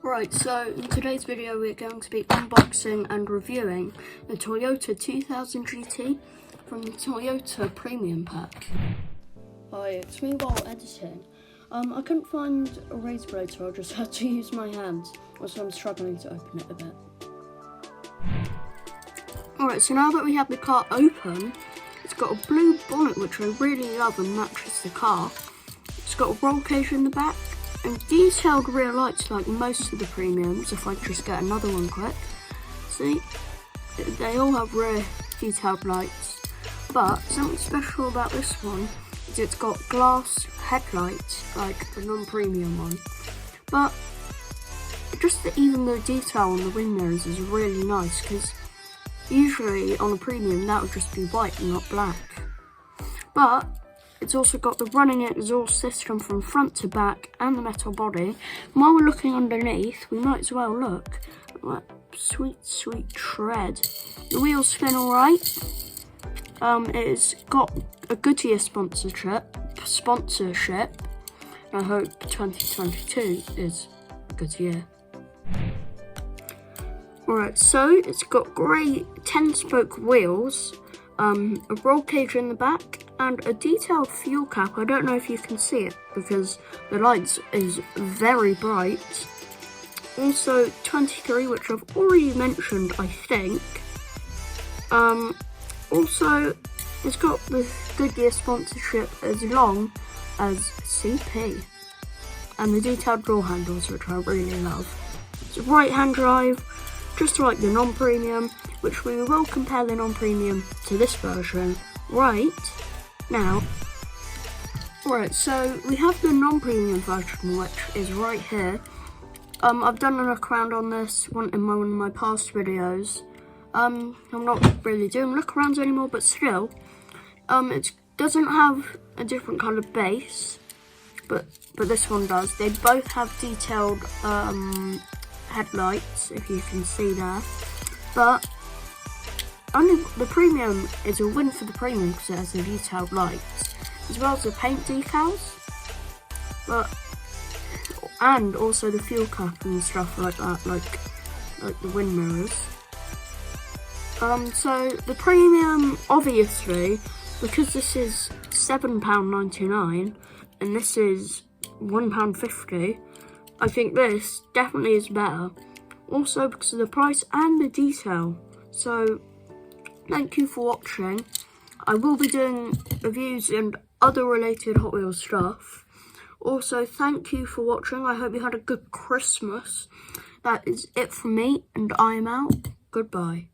Right, so in today's video we're going to be unboxing and reviewing the Toyota 2000 GT from the Toyota Premium Pack. Hi, it's me while editing. I couldn't find a razor blade, so I just had to use my hands, so I'm struggling to open it a bit. Alright, so now that we have the car open, it's got a blue bonnet which I really love and matches the car. It's got a roll cage in the back and detailed rear lights like most of the premiums, if I just get another one quick. See, they all have rear detailed lights, but something special about this one is it's got glass headlights like the non-premium one, but just even the detail on the wing mirrors is really nice, because usually on a premium that would just be white and not black. But it's also got the running exhaust system from front to back and the metal body. And while we're looking underneath, we might as well look at that sweet tread. The wheels spin alright. It's got a Goodyear sponsorship. I hope 2022 is a good year. Alright, so it's got grey 10-spoke wheels, a roll cage in the back, and a detailed fuel cap. I don't know if you can see it because the lights is very bright. Also 23, which I've already mentioned, I think. Also, it's got the Goodyear sponsorship as long as CP. And the detailed door handles, which I really love. It's a right-hand drive, just like the non-premium, which we will compare the non-premium to this version right now. Right, so we have the non-premium version, which is right here. I've done a look around on this in one of my past videos. I'm not really doing look arounds anymore, but still, it doesn't have a different colour base, but this one does. They both have detailed headlights, if you can see there, but only the premium is a win for the premium because it has the detailed lights as well as the paint decals, and also the fuel cap and stuff like that, like the wind mirrors. So the premium, obviously, because this is £7.99 and this is £1.50, I think this definitely is better. Also because of the price and the detail. So thank you for watching. I will be doing reviews and other related Hot Wheels stuff. Also, thank you for watching. I hope you had a good Christmas. That is it from me, and I am out. Goodbye.